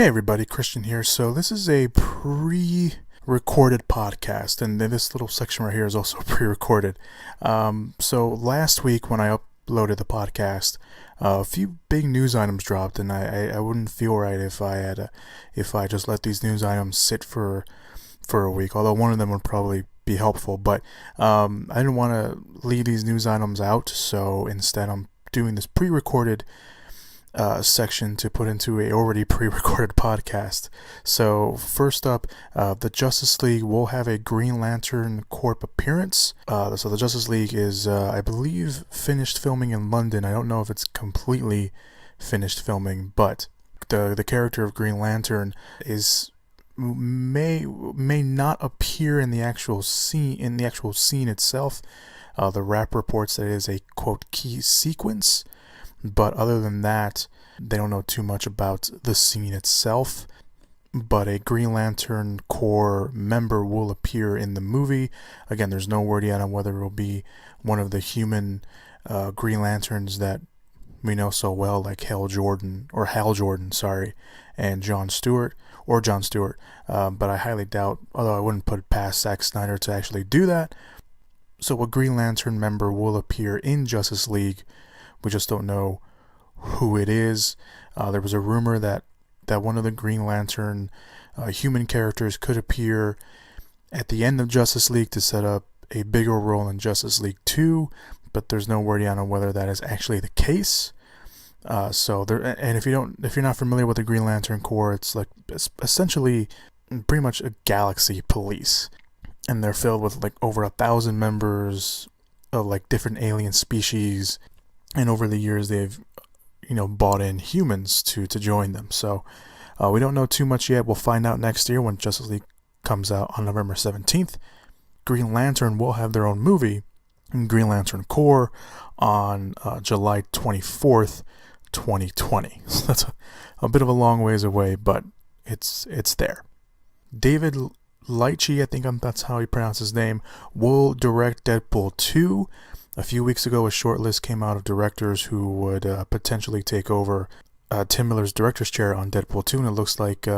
Hey everybody, Christian here. So this is a pre-recorded podcast, and then this little section right here is also pre-recorded. So last week when I uploaded the podcast, a few big news items dropped, and I wouldn't feel right if I just let these news items sit for a week. Although one of them would probably be helpful, but I didn't want to leave these news items out, so instead I'm doing this pre-recorded section to put into a already pre-recorded podcast. So first up, the Justice League will have a Green Lantern Corp appearance. So the Justice League is, I believe, finished filming in London. I don't know if it's completely finished filming, but the character of Green Lantern may not appear in the actual scene itself. The Wrap reports that it is a quote key sequence. But other than that, they don't know too much about the scene itself. But a Green Lantern Corps member will appear in the movie. Again, there's no word yet on whether it will be one of the human Green Lanterns that we know so well, like Hal Jordan, and John Stewart. But I highly doubt, although I wouldn't put it past Zack Snyder to actually do that. So a Green Lantern member will appear in Justice League. We just don't know who it is. There was a rumor that one of the Green Lantern human characters could appear at the end of Justice League to set up a bigger role in Justice League 2, but there's no word yet on whether that is actually the case. And if you're not familiar with the Green Lantern Corps, it's essentially pretty much a galaxy police, and they're filled with like over 1,000 members of like different alien species. And over the years, they've, bought in humans to join them. So we don't know too much yet. We'll find out next year when Justice League comes out on November 17th. Green Lantern will have their own movie, Green Lantern Corps, on July 24th, 2020. So that's a bit of a long ways away, but it's there. David Leitch, I think that's how he pronounces his name, will direct Deadpool 2. A few weeks ago, a short list came out of directors who would potentially take over Tim Miller's director's chair on Deadpool 2, and it looks like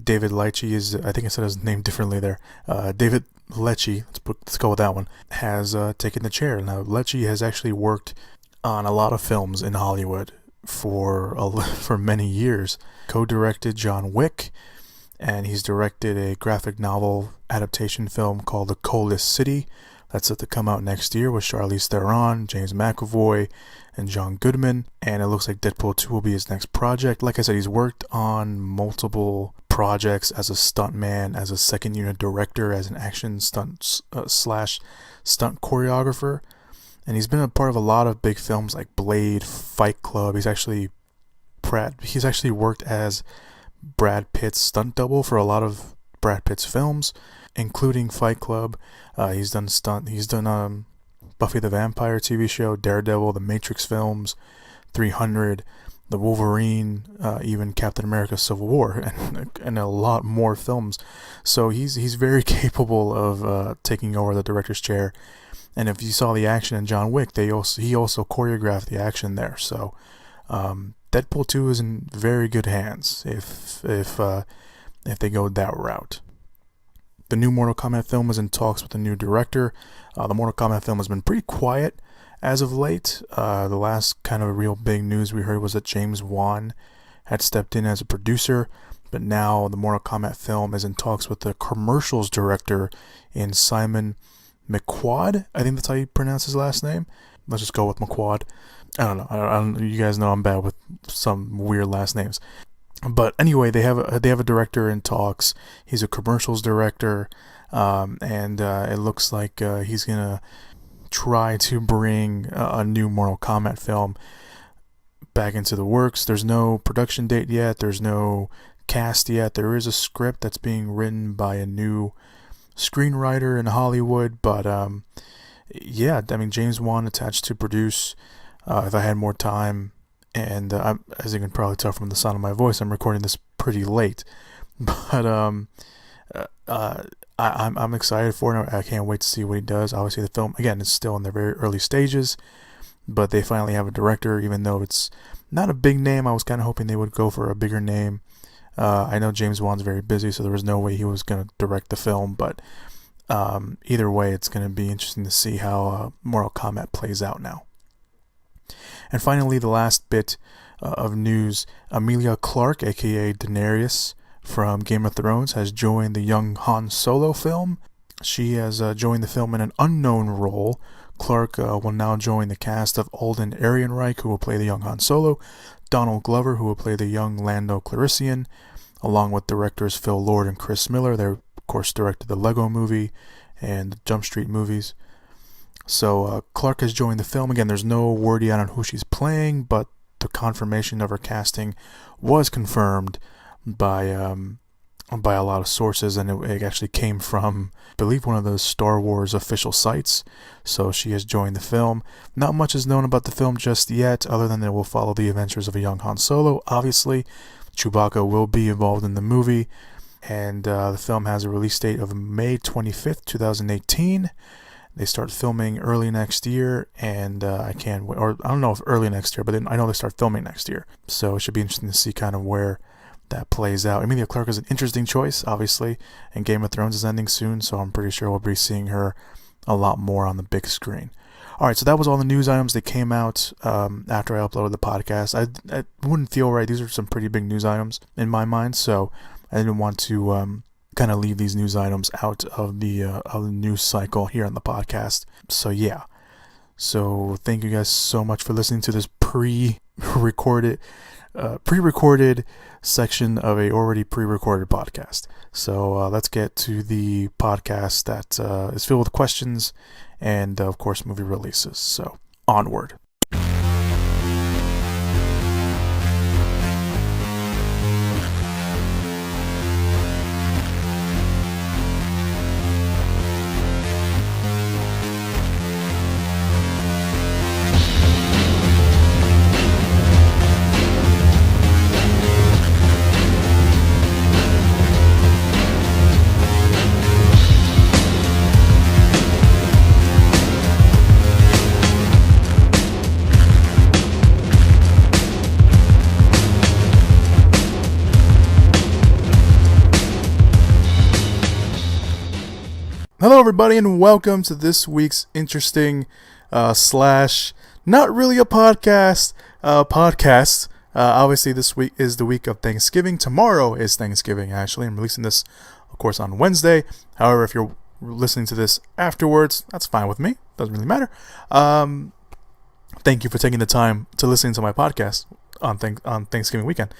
David Leitch is, I think I said his name differently there, David Leitch, let's go with that one, has taken the chair. Now, Leitch has actually worked on a lot of films in Hollywood for many years. Co-directed John Wick, and he's directed a graphic novel adaptation film called The Coldest City. That's set to come out next year with Charlize Theron, James McAvoy, and John Goodman. And it looks like Deadpool 2 will be his next project. Like I said, he's worked on multiple projects as a stuntman, as a second unit director, as an action stunt slash stunt choreographer. And he's been a part of a lot of big films like Blade, Fight Club. He's actually worked as Brad Pitt's stunt double for a lot of Brad Pitt's films, including Fight Club. He's done Buffy the Vampire TV show, Daredevil, the Matrix films, 300, the Wolverine, even Captain America Civil War, and a lot more films. So he's very capable of taking over the director's chair. And if you saw the action in John Wick, he also choreographed the action there. So Deadpool 2 is in very good hands if they go that route. The new Mortal Kombat film is in talks with a new director. The Mortal Kombat film has been pretty quiet as of late. The last kind of real big news we heard was that James Wan had stepped in as a producer, but now the Mortal Kombat film is in talks with the commercials director in Simon McQuad. I think that's how you pronounce his last name. Let's just go with McQuad. I don't know. I don't. You guys know I'm bad with some weird last names. But anyway, they have a director in talks. He's a commercials director, and it looks like he's gonna try to bring a new Mortal Kombat film back into the works. There's no production date yet. There's no cast yet. There is a script that's being written by a new screenwriter in Hollywood, but James Wan attached to produce. If I had more time. And as you can probably tell from the sound of my voice, I'm recording this pretty late. But I'm excited for it. I can't wait to see what he does. Obviously, the film, again, is still in the very early stages. But they finally have a director, even though it's not a big name. I was kind of hoping they would go for a bigger name. I know James Wan's very busy, so there was no way he was going to direct the film, but either way, it's going to be interesting to see how Mortal Kombat plays out now. And finally, the last bit of news, Emilia Clarke, aka Daenerys from Game of Thrones, has joined the young Han Solo film. She has joined the film in an unknown role. Clarke will now join the cast of Alden Ehrenreich, who will play the young Han Solo, Donald Glover, who will play the young Lando Calrissian, along with directors Phil Lord and Chris Miller. They, of course, directed the Lego Movie and the Jump Street movies. So Clarke has joined the film. Again, there's no word yet on who she's playing, but the confirmation of her casting was confirmed by a lot of sources, and it actually came from, I believe, one of the Star Wars official sites. So she has joined the film. Not much is known about the film just yet, other than that it will follow the adventures of a young Han Solo. Obviously, Chewbacca will be involved in the movie, and the film has a release date of May 25th, 2018. They start filming early next year, and I don't know if early next year, but I know they start filming next year. So it should be interesting to see kind of where that plays out. Emilia Clarke is an interesting choice, obviously, and Game of Thrones is ending soon, so I'm pretty sure we'll be seeing her a lot more on the big screen. Alright, so that was all the news items that came out after I uploaded the podcast. I wouldn't feel right. These are some pretty big news items in my mind, so I didn't want to kind of leave these news items out of the news cycle here on the podcast. So yeah. So thank you guys so much for listening to this pre-recorded section of a already pre-recorded podcast. So let's get to the podcast that is filled with questions and of course movie releases. So onward. Hello everybody and welcome to this week's interesting slash not really a podcast obviously this week is the week of Thanksgiving. Tomorrow is Thanksgiving actually. I'm releasing this of course on Wednesday. However, if you're listening to this afterwards, that's fine with me. Doesn't really matter. Thank you for taking the time to listen to my podcast on Thanksgiving weekend.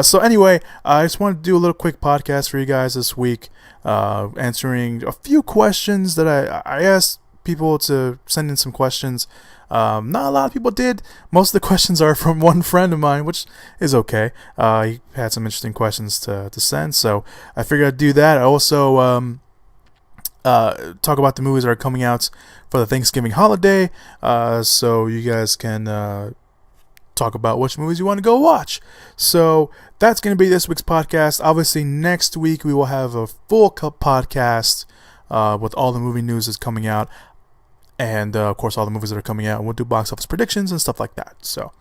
So anyway, I just wanted to do a little quick podcast for you guys this week, answering a few questions that I asked people to send in some questions. Not a lot of people did. Most of the questions are from one friend of mine, which is okay. He had some interesting questions to send, so I figured I'd do that. I also talk about the movies that are coming out for the Thanksgiving holiday, so you guys can talk about which movies you want to go watch. So that's going to be this week's podcast. Obviously, next week we will have a full podcast with all the movie news that's coming out, and of course all the movies that are coming out. And we'll do box office predictions and stuff like that. So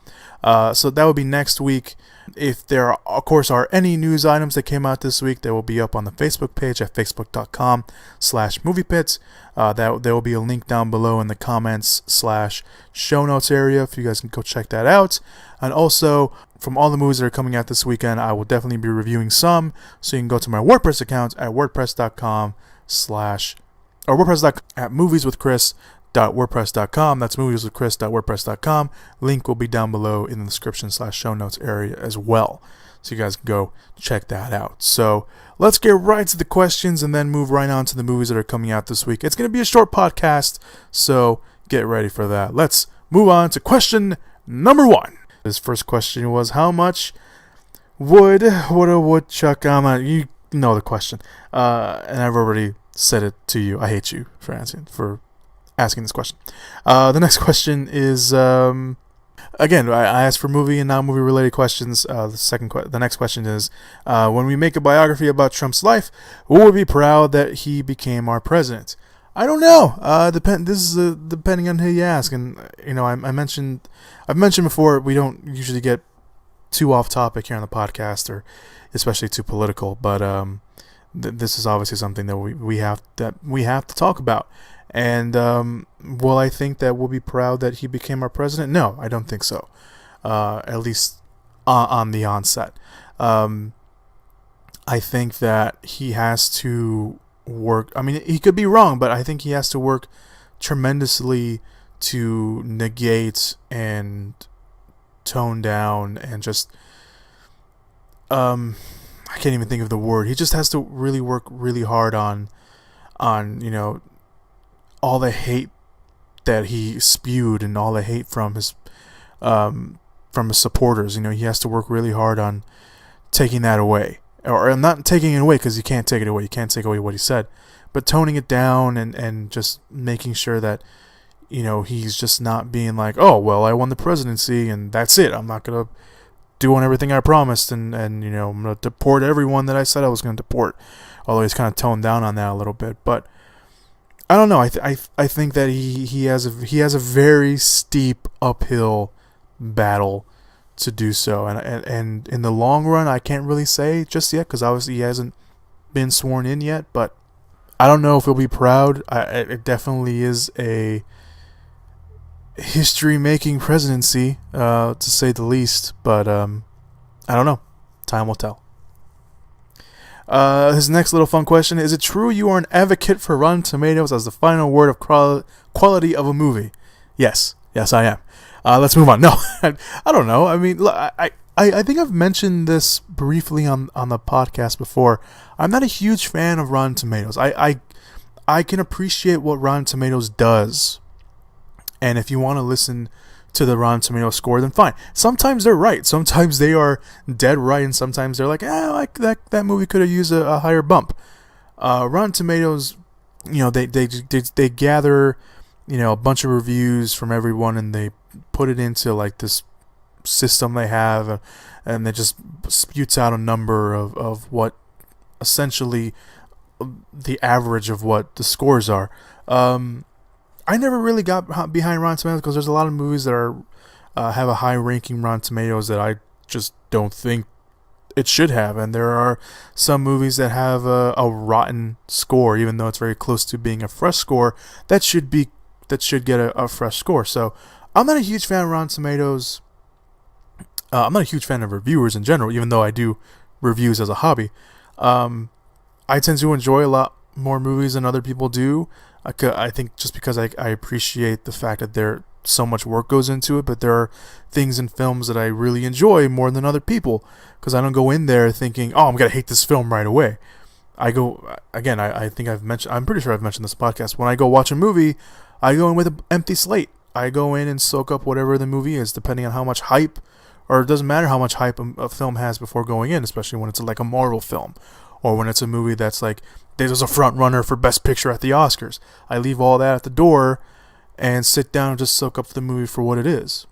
that will be next week. If there are, of course, are any news items that came out this week, they will be up on the Facebook page at facebook.com/moviepits. There will be a link down below in the comments / show notes area if you guys can go check that out. And also, from all the movies that are coming out this weekend, I will definitely be reviewing some. So you can go to my WordPress account at wordpress.com/ or WordPress at movieswithchris.wordpress.com. That's movieswithchris.wordpress.com. Link will be down below in the description / show notes area as well. So you guys can go check that out. So let's get right to the questions and then move right on to the movies that are coming out this week. It's going to be a short podcast, so get ready for that. Let's move on to question number 1. His first question was, how much would a woodchuck... you know the question. And I've already said it to you. I hate you for asking this question. The next question is... Again, I asked for movie and non-movie related questions. The next question is, when we make a biography about Trump's life, who would be proud that he became our president? I don't know. This is depending on who you ask. And I've mentioned before, we don't usually get too off topic here on the podcast, or especially too political, but this is obviously something that we have to talk about. And will I think that we'll be proud that he became our president? No, I don't think so. At least on the onset. I think that he has to work. I mean, he could be wrong, but I think he has to work tremendously to negate and tone down and just I can't even think of the word. He just has to really work really hard on all the hate that he spewed and all the hate from his supporters. He has to work really hard on taking that away. Or not taking it away, because you can't take it away. You can't take away what he said. But toning it down and just making sure that, he's just not being like, oh, well, I won the presidency and that's it. I'm not going to do on everything I promised and I'm going to deport everyone that I said I was going to deport. Although he's kind of toned down on that a little bit. But I don't know. I think that he has a very steep uphill battle to do so, and in the long run, I can't really say just yet, because obviously he hasn't been sworn in yet. But I don't know if he'll be proud. It definitely is a history-making presidency, to say the least. But I don't know. Time will tell. His next little fun question: is it true you are an advocate for Rotten Tomatoes as the final word of quality of a movie? Yes, I am. Let's move on. No, I don't know. I mean, I think I've mentioned this briefly on the podcast before. I'm not a huge fan of Rotten Tomatoes. I can appreciate what Rotten Tomatoes does, and if you want to listen to the Rotten Tomatoes score, then fine. Sometimes they're right. Sometimes they are dead right, and sometimes they're like, that movie could have used a higher bump. Rotten Tomatoes, they gather, a bunch of reviews from everyone, and they put it into like this system they have, and it just spewts out a number of what essentially the average of what the scores are. I never really got behind Rotten Tomatoes, because there's a lot of movies that are have a high ranking Rotten Tomatoes that I just don't think it should have, and there are some movies that have a rotten score, even though it's very close to being a fresh score. That should get a fresh score. So I'm not a huge fan of Rotten Tomatoes. I'm not a huge fan of reviewers in general, even though I do reviews as a hobby. I tend to enjoy a lot more movies than other people do. I think just because I appreciate the fact that so much work goes into it, but there are things in films that I really enjoy more than other people, because I don't go in there thinking, oh, I'm going to hate this film right away. I go, again, I'm pretty sure I've mentioned this podcast, when I go watch a movie, I go in with an empty slate. I go in and soak up whatever the movie is, depending on how much hype, or it doesn't matter how much hype a film has before going in, especially when it's like a Marvel film, or when it's a movie that's like, there's a front runner for Best Picture at the Oscars. I leave all that at the door and sit down and just soak up the movie for what it is.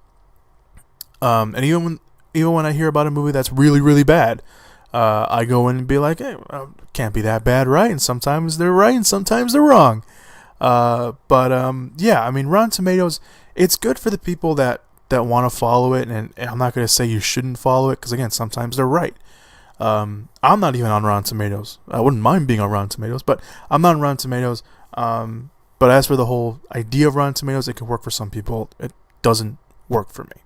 And even when I hear about a movie that's really, really bad, I go in and be like, hey, can't be that bad, right? And sometimes they're right, and sometimes they're wrong. Yeah, I mean, Rotten Tomatoes, it's good for the people that want to follow it, and I'm not going to say you shouldn't follow it, because again, sometimes they're right. I'm not even on Rotten Tomatoes. I wouldn't mind being on Rotten Tomatoes, but I'm not on Rotten Tomatoes. But as for the whole idea of Rotten Tomatoes, it can work for some people. It doesn't work for me.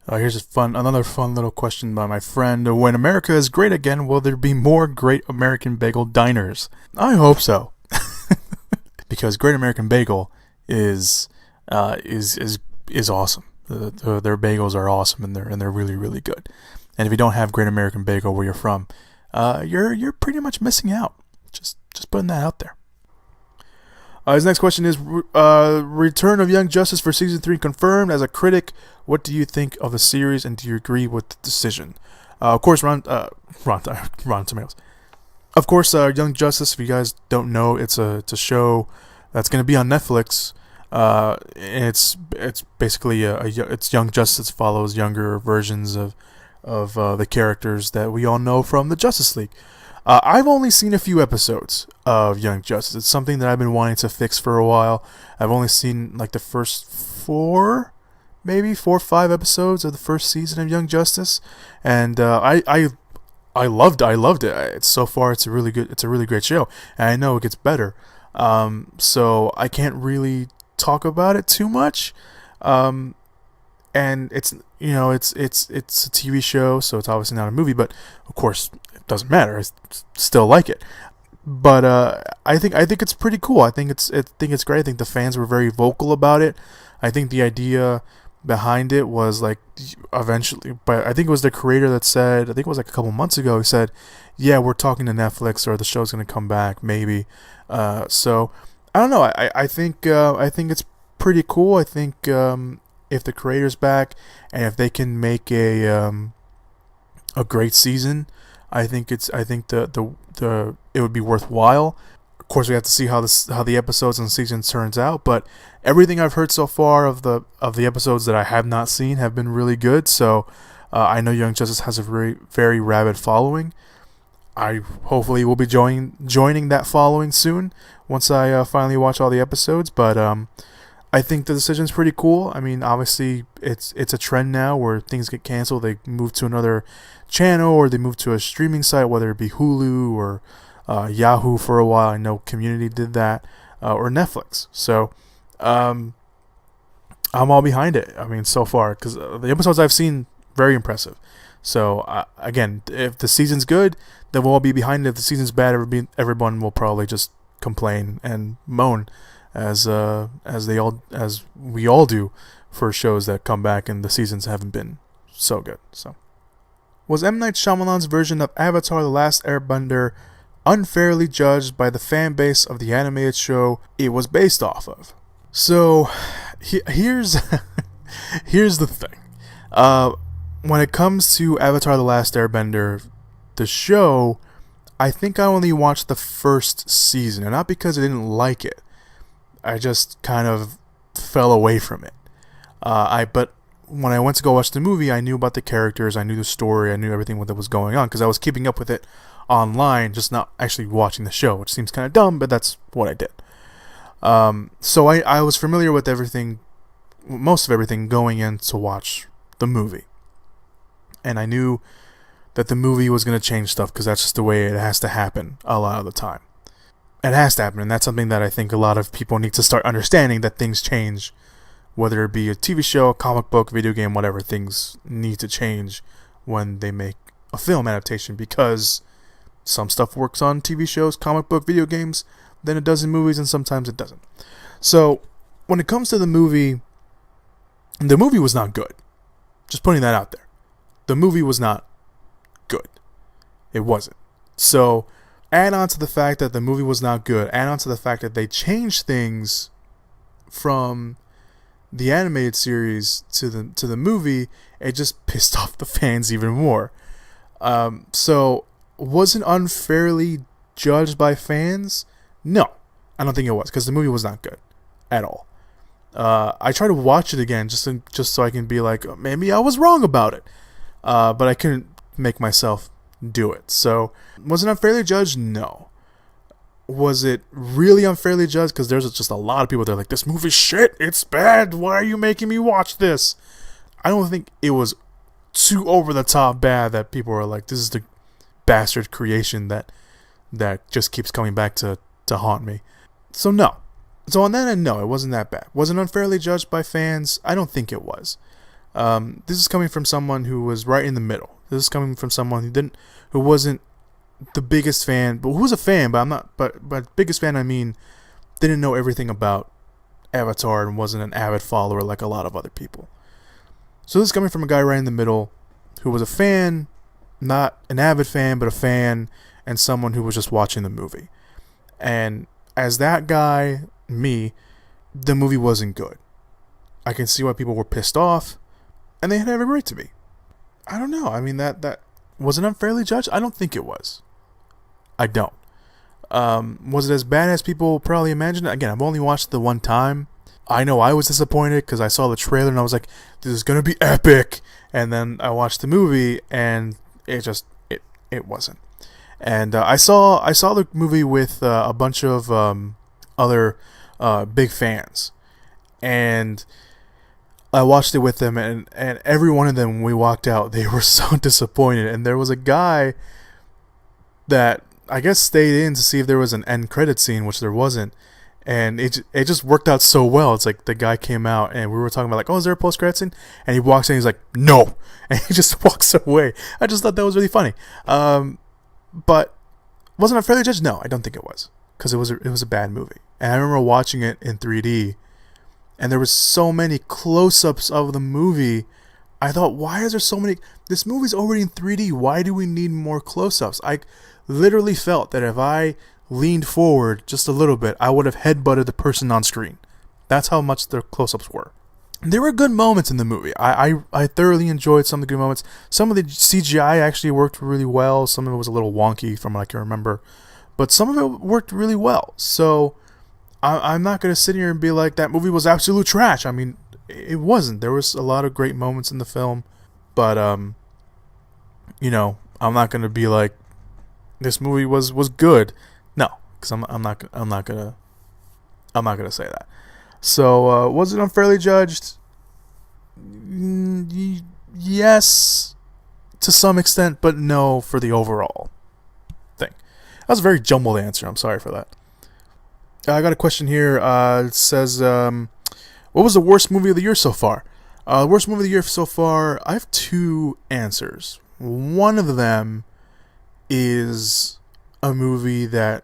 Here's another fun little question by my friend. When America is great again, will there be more Great American Bagel diners? I hope so. Because Great American Bagel is awesome. Their bagels are awesome, and they're really, really good. And if you don't have Great American Bagel where you're from, you're pretty much missing out. Just putting that out there. His next question is, Return of Young Justice for Season 3 confirmed. As a critic, what do you think of the series, and do you agree with the decision? Of course, Rotten Tomatoes. Of course, Young Justice, if you guys don't know, it's a show that's going to be on Netflix. And it's basically it's Young Justice, follows younger versions of the characters that we all know from the Justice League. I've only seen a few episodes of Young Justice. It's something that I've been wanting to fix for a while. I've only seen like the first 4, maybe 4 or 5 episodes of the first season of Young Justice, and I loved it. So far it's a really great show, and I know it gets better. So I can't really talk about it too much. And it's it's a TV show, so it's obviously not a movie, but of course it doesn't matter. I still like it. But I think it's pretty cool. I think it's great. I think the fans were very vocal about it. I think the idea behind it was like eventually, but I think it was the creator that said, I think it was like a couple months ago, he said, yeah, we're talking to Netflix, or the show's gonna come back maybe. So I don't know. I think it's pretty cool. I think if the creator's back and if they can make a great season, I think the it would be worthwhile. Of course, we have to see how the episodes and season turns out. But everything I've heard so far of the episodes that I have not seen have been really good. So I know Young Justice has a very very rabid following. I hopefully will be joining that following soon once I finally watch all the episodes. But I think the decision's pretty cool. I mean, obviously, it's a trend now where things get canceled. They move to another channel, or they move to a streaming site, whether it be Hulu or Yahoo for a while. I know Community did that, or Netflix. So I'm all behind it. I mean, so far, because the episodes I've seen, very impressive. So again, if the season's good, then we'll all be behind it. If the season's bad, everyone will probably just complain and moan, as we all do for shows that come back and the seasons haven't been so good. So, was M. Night Shyamalan's version of Avatar: The Last Airbender unfairly judged by the fan base of the animated show it was based off of? So, here's the thing. When it comes to Avatar: The Last Airbender, the show, I think I only watched the first season, and not because I didn't like it. I just kind of fell away from it. But when I went to go watch the movie, I knew about the characters, I knew the story, I knew everything that was going on, because I was keeping up with it online, just not actually watching the show, which seems kind of dumb, but that's what I did. So I was familiar with everything, most of everything, going in to watch the movie. And I knew that the movie was going to change stuff, because that's just the way it has to happen a lot of the time. It has to happen, and that's something that I think a lot of people need to start understanding, that things change. Whether it be a TV show, a comic book, video game, whatever, things need to change when they make a film adaptation, because some stuff works on TV shows, comic book, video games, than it does in movies, and sometimes it doesn't. So, when it comes to the movie was not good. Just putting that out there. The movie was not good. It wasn't. So, add on to the fact that the movie was not good, add on to the fact that they changed things from the animated series to the movie, it just pissed off the fans even more. So, wasn't unfairly judged by fans? No, I don't think it was, because the movie was not good at all. I tried to watch it again just so I can be like, maybe I was wrong about it, but I couldn't make myself do it. So, was it unfairly judged? No. Was it really unfairly judged? Because there's just a lot of people that are like, this movie's shit, it's bad, why are you making me watch this? I don't think it was too over the top bad that people are like, this is the bastard creation that just keeps coming back to haunt me. So no. So on that end, no, it wasn't that bad. Was it unfairly judged by fans? I don't think it was. This is coming from someone who was right in the middle. This is coming from someone who wasn't the biggest fan, but who was a fan, but biggest fan, I mean, didn't know everything about Avatar and wasn't an avid follower like a lot of other people. So this is coming from a guy right in the middle who was a fan, not an avid fan, but a fan, and someone who was just watching the movie. And as that guy, me, the movie wasn't good. I can see why people were pissed off, and they had every right to be. I don't know. I mean, that was it unfairly judged? I don't think it was. I don't. Was it as bad as people probably imagined? Again, I've only watched it the one time. I know I was disappointed because I saw the trailer and I was like, this is going to be epic. And then I watched the movie and it wasn't. And I saw the movie with a bunch of other big fans. And I watched it with them, and every one of them, when we walked out, they were so disappointed. And there was a guy that I guess stayed in to see if there was an end credit scene, which there wasn't. And it just worked out so well. It's like the guy came out and we were talking about like, oh, is there a post credit scene? And he walks in, he's like, no, and he just walks away. I just thought that was really funny. But wasn't it fairly judged? No, I don't think it was, because it was a bad movie. And I remember watching it in 3D, and there was so many close-ups of the movie. I thought, why is there so many? This movie's already in 3D. Why do we need more close-ups? I literally felt that if I leaned forward just a little bit, I would have headbutted the person on screen. That's how much the close-ups were. There were good moments in the movie. I thoroughly enjoyed some of the good moments. Some of the CGI actually worked really well. Some of it was a little wonky from what I can remember. But some of it worked really well. So I'm not going to sit here and be like, that movie was absolute trash. I mean, it wasn't. There was a lot of great moments in the film. But, you know, I'm not going to be like, this movie was good. No, because I'm not gonna say that. So was it unfairly judged? Yes, to some extent, but no for the overall thing. That was a very jumbled answer. I'm sorry for that. I got a question here. It says, what was the worst movie of the year so far? The worst movie of the year so far, I have two answers. One of them is a movie that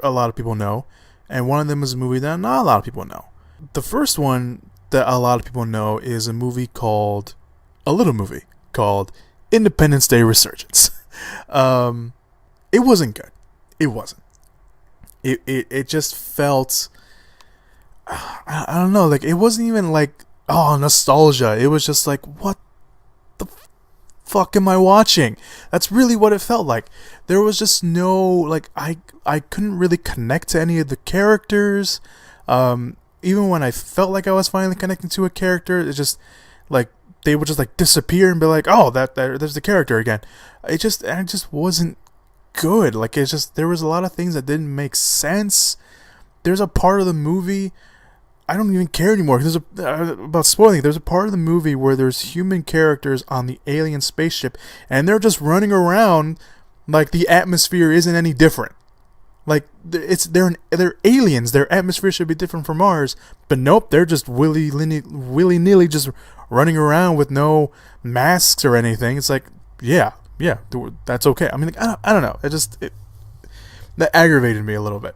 a lot of people know, and one of them is a movie that not a lot of people know. The first one that a lot of people know is a little movie called Independence Day Resurgence. It wasn't good. It wasn't. It just felt, I don't know, like it wasn't even like, oh, nostalgia. It was just like, what the fuck am I watching? That's really what it felt like. There was just no, like, I couldn't really connect to any of the characters. Even when I felt like I was finally connecting to a character, it just, like, they would just like disappear and be like, oh, there's the character again. It just wasn't good. Like, it's just, there was a lot of things that didn't make sense. There's a part of the movie, I don't even care anymore. About spoiling, there's a part of the movie where there's human characters on the alien spaceship, and they're just running around like the atmosphere isn't any different. Like, they're aliens. Their atmosphere should be different from ours, but nope, they're just willy-nilly just running around with no masks or anything. It's like, yeah, that's okay. I mean, like, I don't know. That aggravated me a little bit.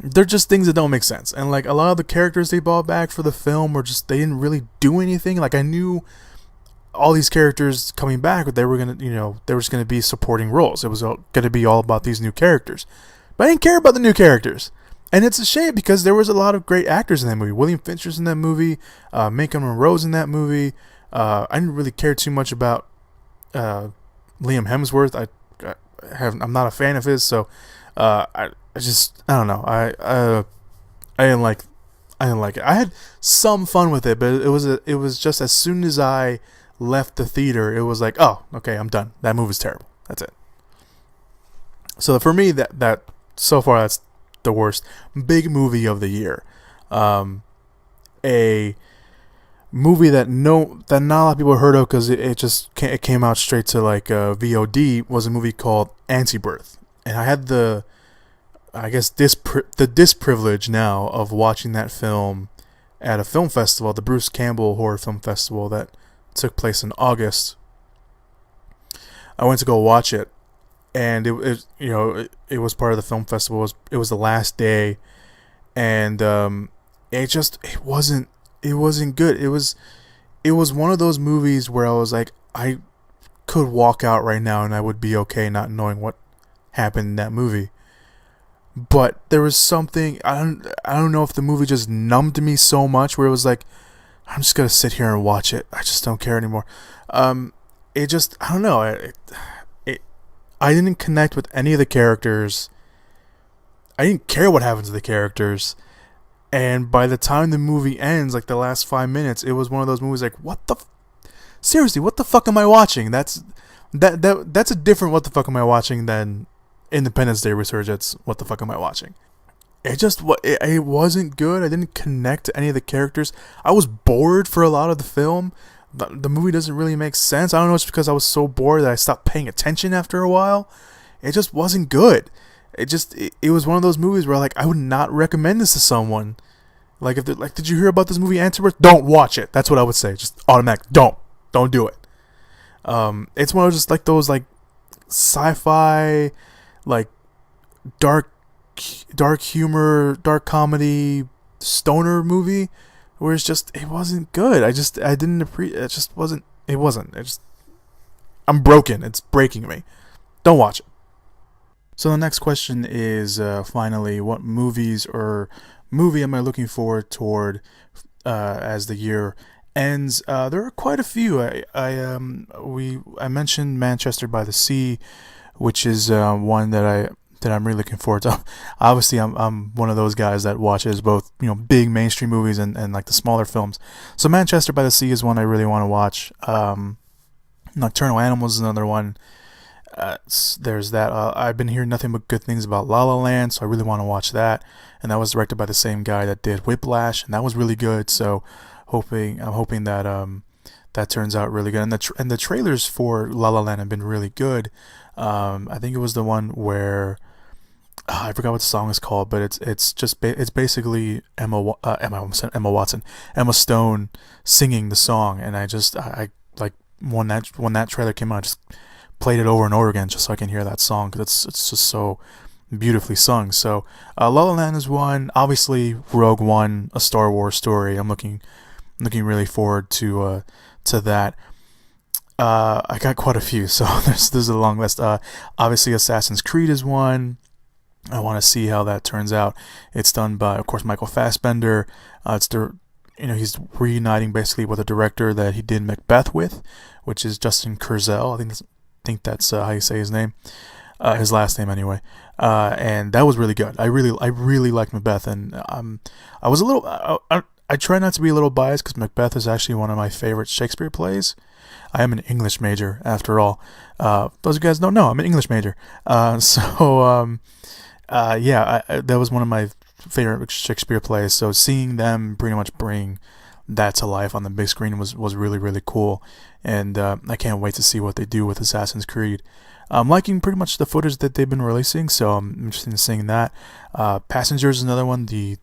They're just things that don't make sense. And like a lot of the characters they brought back for the film were just, they didn't really do anything. Like, I knew all these characters coming back, they were gonna, they were just gonna be supporting roles. It was gonna be all about these new characters. But I didn't care about the new characters. And it's a shame because there was a lot of great actors in that movie. William Fincher's in that movie. Macon Monroe's in that movie. I didn't really care too much about Liam Hemsworth. I'm not a fan of his, so I don't know. I didn't like it. I had some fun with it, but it was just as soon as I left the theater, it was like, oh, okay, I'm done. That movie's terrible. That's it. So for me, that so far, that's the worst big movie of the year. A movie that not a lot of people heard of because it came out straight to like VOD, was a movie called Anti-Birth, and I had the disprivilege now of watching that film at a film festival, the Bruce Campbell Horror Film Festival that took place in August. I went to go watch it, and it was part of the film festival. It was the last day, and it wasn't good. It was one of those movies where I was like, I could walk out right now and I would be okay not knowing what happened in that movie. But there was something, I don't know if the movie just numbed me so much where it was like, I'm just gonna sit here and watch it. I just don't care anymore. I don't know. I didn't connect with any of the characters. I didn't care what happened to the characters. And by the time the movie ends, like the last 5 minutes, it was one of those movies like, seriously, what the fuck am I watching? That's a different what the fuck am I watching than Independence Day Resurgence. What the fuck am I watching? it wasn't good. I didn't connect to any of the characters. I was bored for a lot of the film. The movie doesn't really make sense. I don't know if it's because I was so bored that I stopped paying attention after a while. It just wasn't good. It was one of those movies where like I would not recommend this to someone. Like if like, did you hear about this movie Antiverse? Don't watch it. That's what I would say. Just automatic. Don't do it. It's one of just like those like sci-fi, like dark humor, dark comedy, stoner movie where it wasn't good. I didn't appreciate. It just wasn't. It wasn't. I'm broken. It's breaking me. Don't watch it. So the next question is finally, what movies or movie am I looking forward toward as the year ends? There are quite a few. I mentioned Manchester by the Sea, which is one that I'm really looking forward to. Obviously, I'm one of those guys that watches both big mainstream movies and like the smaller films. So Manchester by the Sea is one I really want to watch. Nocturnal Animals is another one. There's that. I've been hearing nothing but good things about La La Land, so I really want to watch that. And that was directed by the same guy that did Whiplash, and that was really good. So I'm hoping that that turns out really good. And the trailers for La La Land have been really good. I think it was the one where I forgot what the song is called, but it's basically Emma Stone singing the song, and I like when that trailer came out, I just played it over and over again just so I can hear that song because it's just so beautifully sung. So La La Land is one. Obviously, Rogue One, a Star Wars story. I'm looking really forward to that. I got quite a few, so there's a long list. Obviously, Assassin's Creed is one. I want to see how that turns out. It's done by, of course, Michael Fassbender. He's reuniting basically with a director that he did Macbeth with, which is Justin Kurzel. I think that's how you say his name, his last name anyway. And that was really good. I really liked Macbeth, and I was a little. I try not to be a little biased because Macbeth is actually one of my favorite Shakespeare plays. I am an English major, after all. Those of you guys don't know, I'm an English major. That was one of my favorite Shakespeare plays. So seeing them pretty much bring that to life on the big screen was really, really cool. And I can't wait to see what they do with Assassin's Creed. I'm liking pretty much the footage that they've been releasing, so I'm interested in seeing that. Passengers is another one, the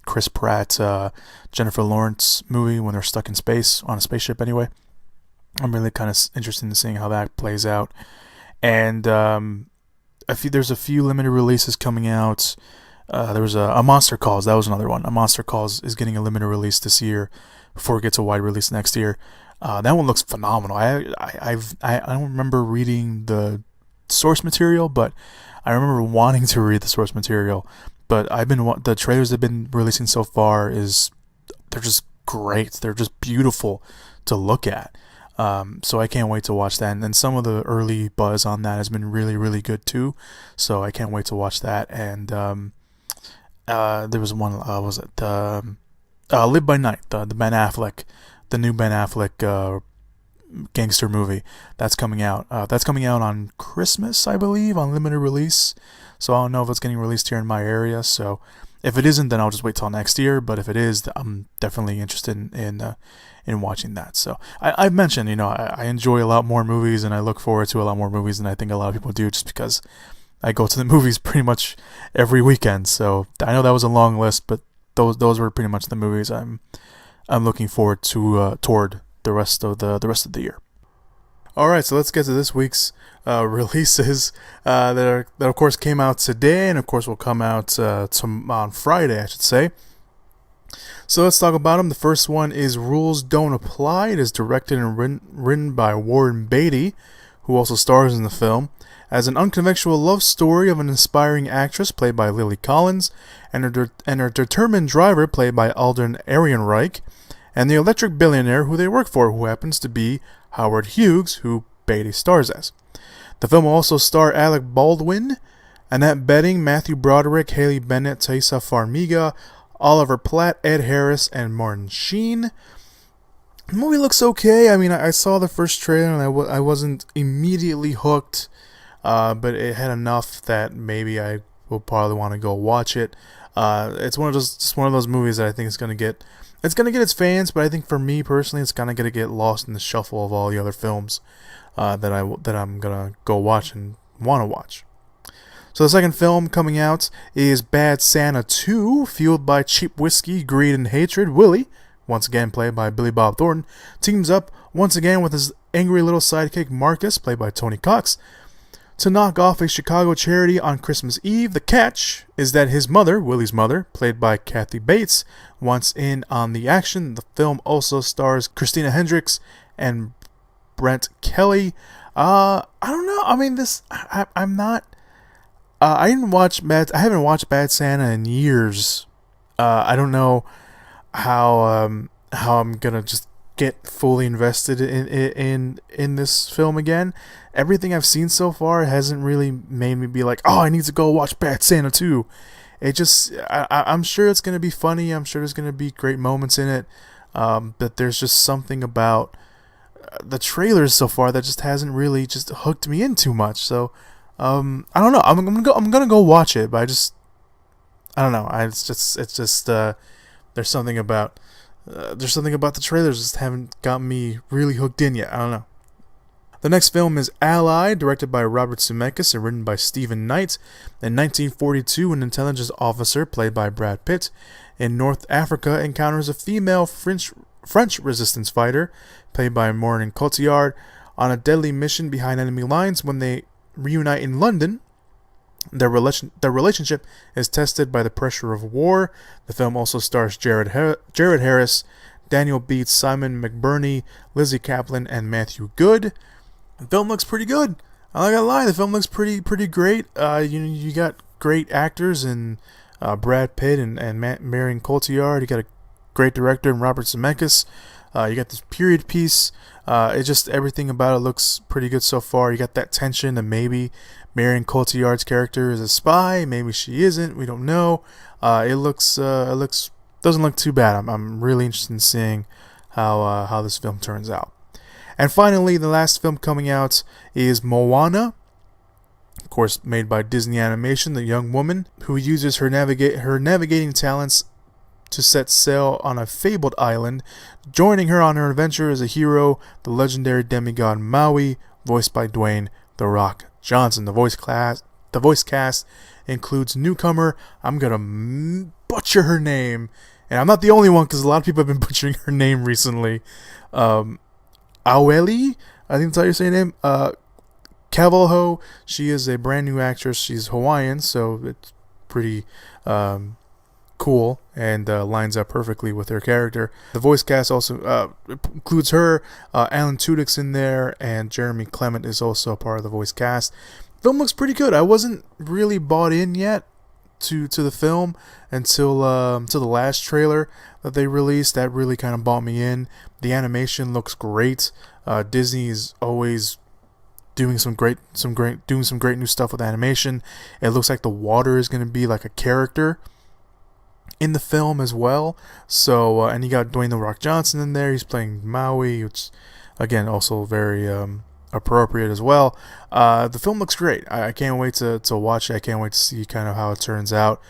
Chris Pratt, Jennifer Lawrence movie when they're stuck in space, on a spaceship anyway. I'm really kind of interested in seeing how that plays out. And there's a few limited releases coming out. There was a Monster Calls. That was another one. A Monster Calls is getting a limited release this year before it gets a wide release next year. That one looks phenomenal. I don't remember reading the source material, but I remember wanting to read the source material. But the trailers they've been releasing so far they're just great. They're just beautiful to look at. So I can't wait to watch that. And then some of the early buzz on that has been really, really good too. So I can't wait to watch that. And there was one. Was it Live by Night? The Ben Affleck, the new Ben Affleck gangster movie that's coming out. That's coming out on Christmas, I believe, on limited release. So I don't know if it's getting released here in my area. So if it isn't, then I'll just wait till next year. But if it is, I'm definitely interested in watching that. So I've mentioned, I enjoy a lot more movies and I look forward to a lot more movies than I think a lot of people do, just because I go to the movies pretty much every weekend. So I know that was a long list, but those were pretty much the movies I'm looking forward to toward the rest of the year. All right, so let's get to this week's releases that of course came out today, and of course will come out on Friday, I should say. So let's talk about them. The first one is Rules Don't Apply. It is directed and written by Warren Beatty, who also stars in the film, as an unconventional love story of an inspiring actress played by Lily Collins and her determined driver played by Alden Ehrenreich, and the electric billionaire who they work for, who happens to be Howard Hughes, who Beatty stars as. The film will also star Alec Baldwin, Annette Bening, Matthew Broderick, Haley Bennett, Taissa Farmiga, Oliver Platt, Ed Harris, and Martin Sheen. The movie looks okay. I mean, I saw the first trailer and I wasn't immediately hooked, but it had enough that maybe I will probably want to go watch it. It's just one of those movies that I think is gonna get its fans, but I think for me personally, it's kind of gonna get lost in the shuffle of all the other films that I'm gonna go watch and want to watch. So the second film coming out is Bad Santa 2, fueled by cheap whiskey, greed, and hatred. Willie, once again played by Billy Bob Thornton, teams up once again with his angry little sidekick Marcus, played by Tony Cox, to knock off a Chicago charity on Christmas Eve. The catch is that his mother, Willie's mother, played by Kathy Bates, wants in on the action. The film also stars Christina Hendricks and Brent Kelly. I don't know. I mean, I'm not. I haven't watched Bad Santa in years. I don't know how I'm gonna just get fully invested in this film again. Everything I've seen so far hasn't really made me be like, oh, I need to go watch Bad Santa 2. It just, I'm sure it's gonna be funny. I'm sure there's gonna be great moments in it. But there's just something about the trailers so far that just hasn't really just hooked me in too much. So, I don't know. I'm gonna go watch it, but I don't know. It's just there's something about the trailers just haven't got me really hooked in yet. I don't know. The next film is Allied, directed by Robert Zemeckis and written by Stephen Knight. In 1942, an intelligence officer, played by Brad Pitt, in North Africa encounters a female French resistance fighter, played by Maureen Cotillard, on a deadly mission behind enemy lines. When they reunite in London, their relationship is tested by the pressure of war. The film also stars Jared Harris, Daniel Beats, Simon McBurney, Lizzie Kaplan, and Matthew Good. The film looks pretty good. I'm not gonna lie, the film looks pretty great. You got great actors in Brad Pitt and Marion Cotillard. You got a great director in Robert Zemeckis. You got this period piece. It's just everything about it looks pretty good so far. You got that tension, and maybe Marion Cotillard's character is a spy. Maybe she isn't. We don't know. It doesn't look too bad. I'm really interested in seeing how this film turns out. And finally, the last film coming out is Moana, of course, made by Disney Animation. The young woman who uses her navigating talents to set sail on a fabled island. Joining her on her adventure is a hero, the legendary demigod Maui, voiced by Dwayne "The Rock" Johnson. The voice cast includes newcomer, I'm gonna butcher her name, and I'm not the only one because a lot of people have been butchering her name recently. Aweli, I think that's how you say her name. Cavalho, she is a brand new actress. She's Hawaiian, so it's pretty cool and lines up perfectly with her character. The voice cast also includes her, Alan Tudyk's in there, and Jeremy Clement is also a part of the voice cast. The film looks pretty good. I wasn't really bought in yet to the film until the last trailer that they released. That really kind of bought me in. The animation looks great. Disney is always doing some great new stuff with animation. It looks like the water is going to be like a character in the film as well. So and you got Dwayne "The Rock" Johnson in there. He's playing Maui, which again also very appropriate as well. The film looks great. I can't wait to watch it. I can't wait to see kind of how it turns out.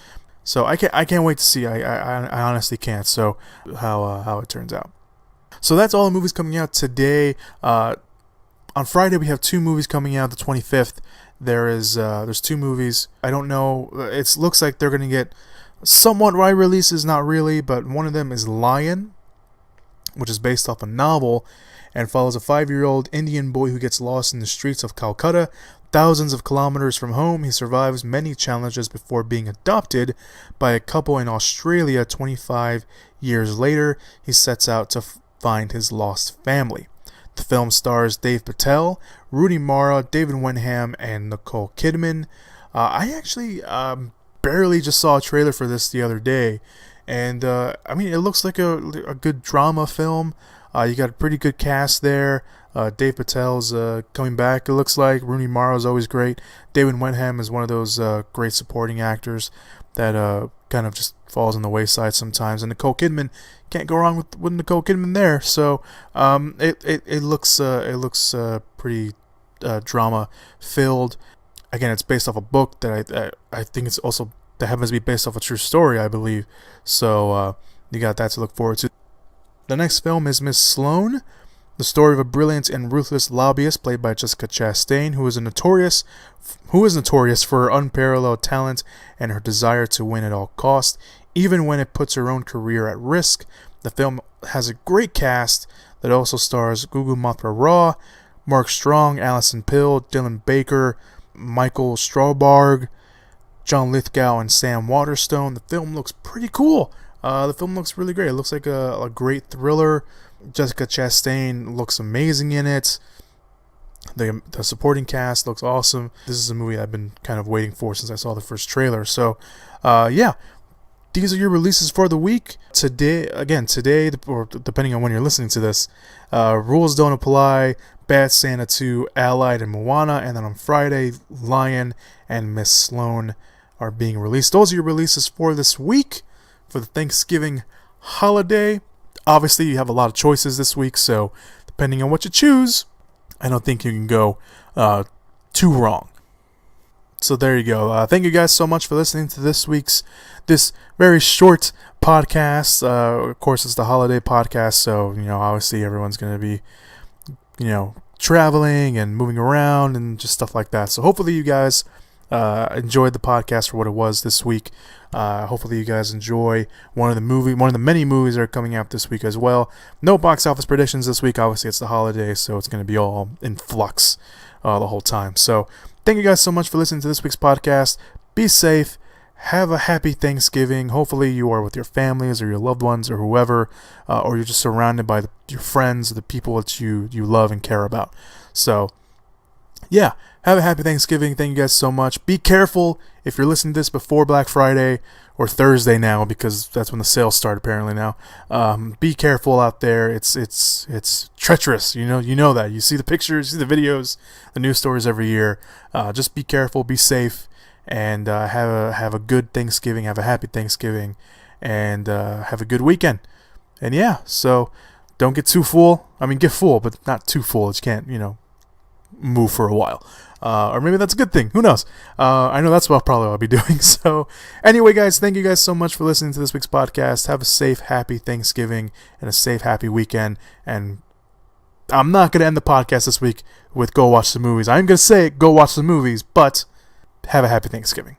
So I can't wait to see. I honestly can't. So how it turns out. So that's all the movies coming out today. On Friday we have 2 movies coming out. The 25th there's 2 movies. I don't know. It looks like they're gonna get somewhat wide releases, not really, but one of them is Lion, which is based off a novel and follows a 5-year-old Indian boy who gets lost in the streets of Calcutta. Thousands of kilometers from home, he survives many challenges before being adopted by a couple in Australia. 25 years later, he sets out to find his lost family. The film stars Dave Patel, Rooney Mara, David Wenham, and Nicole Kidman. I actually barely just saw a trailer for this the other day, and I mean, it looks like a good drama film. You got a pretty good cast there. Dave Patel's coming back, it looks like. Rooney Mara is always great. David Wenham is one of those great supporting actors that kind of just falls on the wayside sometimes. And Nicole Kidman, can't go wrong with Nicole Kidman there. So it looks pretty drama filled. Again, it's based off a book that I think it's also that happens to be based off a true story, I believe. So you got that to look forward to. The next film is Miss Sloane, the story of a brilliant and ruthless lobbyist played by Jessica Chastain, who is notorious for her unparalleled talent and her desire to win at all costs, even when it puts her own career at risk. The film has a great cast that also stars Gugu Mbatha-Raw, Mark Strong, Alison Pill, Dylan Baker, Michael Straubard, John Lithgow, and Sam Waterstone. The film looks pretty cool. The film looks really great. It looks like a great thriller. Jessica Chastain looks amazing in it. The supporting cast looks awesome. This is a movie I've been kind of waiting for since I saw the first trailer. So, yeah. These are your releases for the week. Today, or depending on when you're listening to this, Rules Don't Apply, Bad Santa 2, Allied, and Moana. And then on Friday, Lion and Miss Sloane are being released. Those are your releases for this week, for the Thanksgiving holiday. Obviously, you have a lot of choices this week, so depending on what you choose, I don't think you can go too wrong. So there you go. Thank you guys so much for listening to this very short podcast. Of course, it's the holiday podcast, so obviously everyone's going to be traveling and moving around and just stuff like that. So hopefully you guys enjoyed the podcast for what it was this week. Hopefully you guys enjoy one of the many movies that are coming out this week as well. No box office predictions this week. Obviously it's the holiday, so it's going to be all in flux the whole time. So thank you guys so much for listening to this week's podcast. Be safe. Have a happy Thanksgiving. Hopefully you are with your families or your loved ones or whoever, or you're just surrounded by your friends, the people that you love and care about. So yeah, have a happy Thanksgiving. Thank you guys so much. Be careful if you're listening to this before Black Friday or Thursday now, because that's when the sales start apparently now. Be careful out there. It's treacherous. You know that. You see the pictures, you see the videos, the news stories every year. Just be careful, be safe, and have a good Thanksgiving. Have a happy Thanksgiving, and have a good weekend. And yeah, so don't get too full. I mean, get full, but not too full. You can't, move for a while, or maybe that's a good thing, who knows. I know that's what I'll be doing. So anyway guys, thank you guys so much for listening to this week's podcast. Have a safe, happy Thanksgiving and a safe, happy weekend. And I'm not going to end the podcast this week with go watch the movies. I'm going to say go watch the movies, but have a happy Thanksgiving.